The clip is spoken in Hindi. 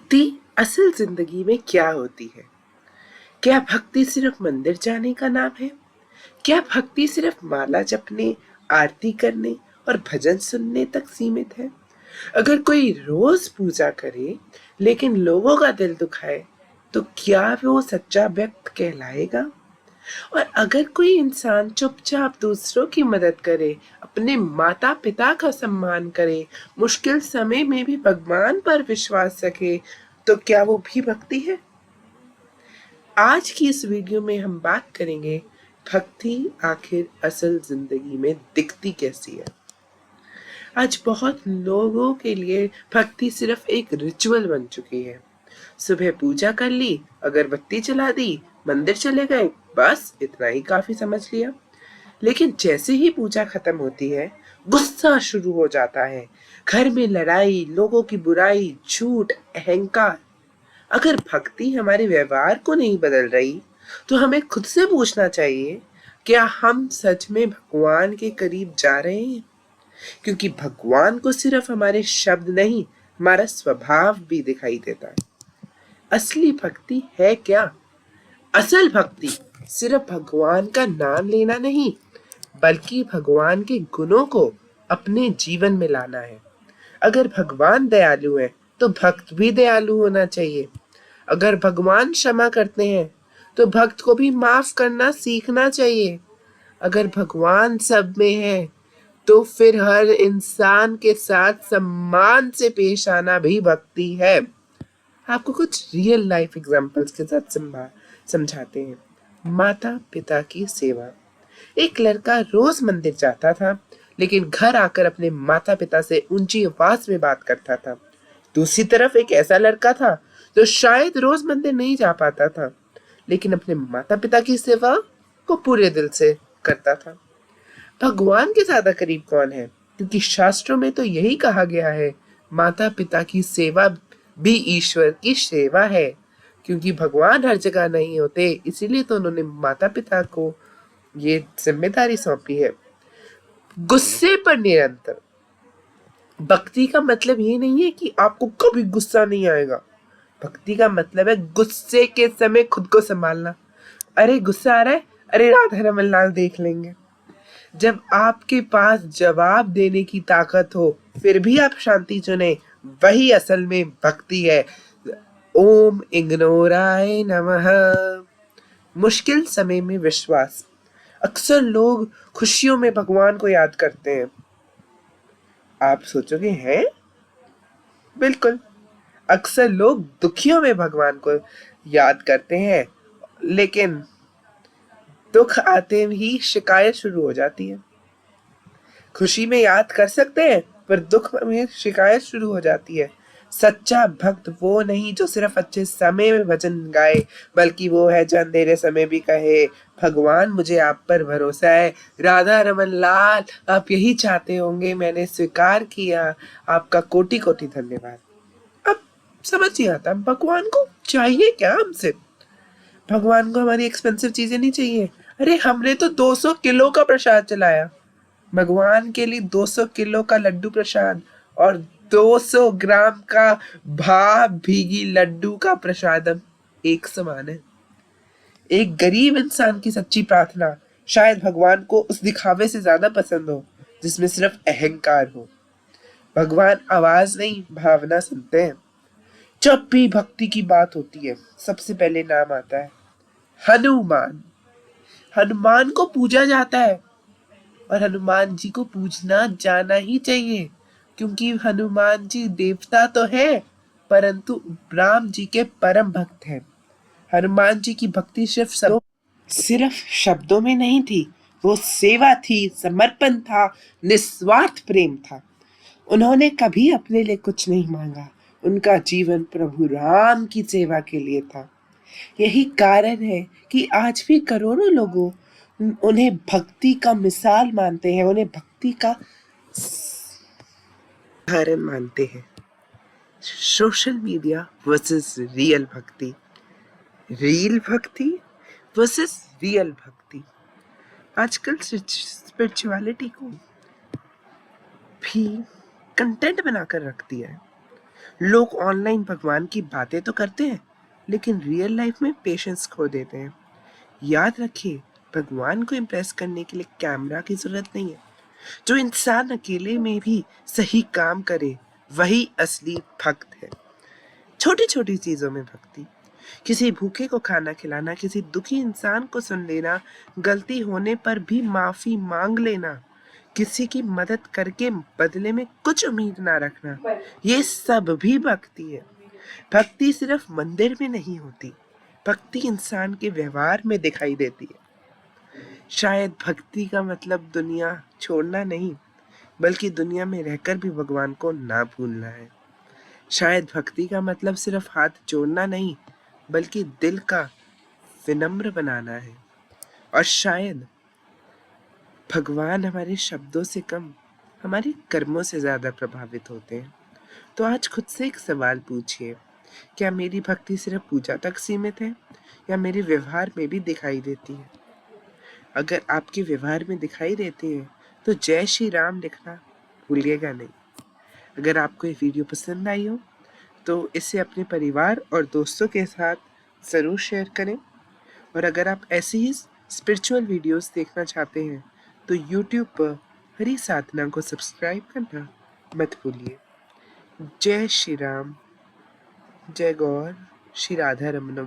भक्ति असल जिंदगी में क्या होती है? क्या भक्ति सिर्फ मंदिर जाने का नाम है? क्या भक्ति सिर्फ माला जपने, आरती करने और भजन सुनने तक सीमित है? अगर कोई रोज पूजा करे लेकिन लोगों का दिल दुखाए, तो क्या वो सच्चा भक्त कहलाएगा? और अगर कोई इंसान चुपचाप दूसरों की मदद करे, अपने माता पिता का सम्मान करे, मुश्किल समय में भी भगवान पर विश्वास रखे, तो क्या वो भी भक्ति है? आज की इस वीडियो में हम बात करेंगे भक्ति आखिर असल जिंदगी में दिखती कैसी है। आज बहुत लोगों के लिए भक्ति सिर्फ एक रिचुअल बन चुकी है। सुबह पूजा कर ली, अगरबत्ती जला दी, मंदिर चले गए, बस इतना ही काफी समझ लिया। लेकिन जैसे ही पूजा खत्म होती है, गुस्सा शुरू हो जाता है। घर में लड़ाई, लोगों की बुराई, झूठ, अहंकार। अगर भक्ति हमारे व्यवहार को नहीं बदल रही, तो हमें खुद से पूछना चाहिए, क्या हम सच में भगवान के करीब जा रहे हैं? क्योंकि भगवान को सिर्फ हमारे शब्द नहीं, हमारा स्वभाव भी दिखाई देता है। असली भक्ति है क्या? असल भक्ति सिर्फ भगवान का नाम लेना नहीं, बल्कि भगवान के गुणों को अपने जीवन में लाना है। अगर भगवान दयालु है, तो भक्त भी दयालु होना चाहिए। अगर भगवान क्षमा करते हैं, तो भक्त को भी माफ करना सीखना चाहिए। अगर भगवान सब में है, तो फिर हर इंसान के साथ सम्मान से पेश आना भी भक्ति है। आपको कुछ रियल लाइफ एग्जांपल्स के साथ समझाते हैं। माता पिता की सेवा। एक लड़का रोज मंदिर जाता था, लेकिन घर आकर अपने माता पिता से ऊंची आवाज में बात करता था। दूसरी तरफ एक ऐसा लड़का था जो शायद रोज मंदिर नहीं जा पाता था, लेकिन अपने माता पिता की सेवा को पूरे दिल से करता था। भगवान के ज्यादा करीब कौन है? क्योंकि शास्त्रों में तो यही कहा गया है, माता पिता की सेवा भी ईश्वर की सेवा है। क्योंकि भगवान हर जगह नहीं होते, इसीलिए तो उन्होंने माता पिता को ये जिम्मेदारी सौंपी है। गुस्से पर निरंतर। भक्ति का मतलब ये नहीं है कि आपको कभी गुस्सा नहीं आएगा। भक्ति का मतलब है गुस्से के समय खुद को संभालना। अरे गुस्सा आ रहा है, अरे राधा रमन लाल देख लेंगे। जब आपके पास जवाब देने की ताकत हो, फिर भी आप शांति चुने, वही असल में भक्ति है। ओम इंगनोराय नमः। मुश्किल समय में विश्वास। अक्सर लोग खुशियों में भगवान को याद करते हैं। आप सोचोगे हैं? बिल्कुल। अक्सर लोग दुखियों में भगवान को याद करते हैं, लेकिन दुख आते ही शिकायत शुरू हो जाती है। खुशी में याद कर सकते हैं, पर दुख में शिकायत शुरू हो जाती है। सच्चा भक्त वो नहीं जो सिर्फ अच्छे समय में भजन गाए, बल्कि वो है जो अंधेरे समय भी कहे, भगवान मुझे आप पर भरोसा है। राधा रमन लाल, आप यही चाहते होंगे, मैंने स्वीकार किया। आपका कोटि कोटि धन्यवाद। अब समझ नहीं आता भगवान को चाहिए क्या हमसे। भगवान को हमारी एक्सपेंसिव चीजें नहीं चाहिए। अरे हमने तो 200 किलो का प्रसाद चलाया। भगवान के लिए 200 किलो का लड्डू प्रसाद और 200 ग्राम का भाव भीगी लड्डू का प्रसादम एक समान है। एक गरीब इंसान की सच्ची प्रार्थना शायद भगवान को उस दिखावे से ज्यादा पसंद हो जिसमें सिर्फ अहंकार हो। भगवान आवाज नहीं, भावना सुनते हैं। जब भी भक्ति की बात होती है, सबसे पहले नाम आता है हनुमान। हनुमान को पूजा जाता है, और हनुमान जी को पूजना जाना ही चाहिए, क्योंकि हनुमान जी देवता तो है, परंतु राम जी के परम भक्त हैं। हनुमान जी की भक्ति सिर्फ शब्दों में नहीं थी, वो सेवा थी, समर्पण था, निस्वार्थ प्रेम था। उन्होंने कभी अपने लिए कुछ नहीं मांगा, उनका जीवन प्रभु राम की सेवा के लिए था। यही कारण है कि आज भी करोड़ों लोगों उन्हें भक्ति का मिसाल मानते हैं, उन्हें भक्ति का उदाहरण मानते हैं। सोशल मीडिया वर्सेस रियल भक्ति। रियल भक्ति वर्सेस रियल भक्ति। आजकल स्पिरिचुअलिटी को भी कंटेंट बनाकर रख दिया है। लोग ऑनलाइन भगवान की बातें तो करते हैं, लेकिन रियल लाइफ में पेशेंस खो देते हैं। याद रखिए, भगवान को इम्प्रेस करने के लिए कैमरा की जरूरत नहीं है। जो इंसान अकेले में भी सही काम करे, वही असली भक्त है। छोटी छोटी चीजों में भक्ति, किसी भूखे को खाना खिलाना, किसी दुखी इंसान को सुन लेना, गलती होने पर भी माफी मांग लेना, किसी की मदद करके बदले में कुछ उम्मीद ना रखना, ये सब भी भक्ति है। भक्ति सिर्फ मंदिर में नहीं होती, भक्ति इंसान के व्यवहार में दिखाई देती है। शायद भक्ति का मतलब दुनिया छोड़ना नहीं, बल्कि दुनिया में रहकर भी भगवान को ना भूलना है। शायद भक्ति का मतलब सिर्फ हाथ जोड़ना नहीं, बल्कि दिल का विनम्र बनाना है। और शायद भगवान हमारे शब्दों से कम, हमारे कर्मों से ज्यादा प्रभावित होते हैं। तो आज खुद से एक सवाल पूछिए, क्या मेरी भक्ति सिर्फ पूजा तक सीमित है, या मेरे व्यवहार में भी दिखाई देती है? अगर आपके व्यवहार में दिखाई देती है, तो जय श्री राम लिखना भूलिएगा नहीं। अगर आपको ये वीडियो पसंद आई हो, तो इसे अपने परिवार और दोस्तों के साथ ज़रूर शेयर करें। और अगर आप ऐसी ही स्पिरिचुअल वीडियोस देखना चाहते हैं, तो यूट्यूब पर हरी साधना को सब्सक्राइब करना मत भूलिए। जय श्री राम, जय गौर, श्री राधा रमन।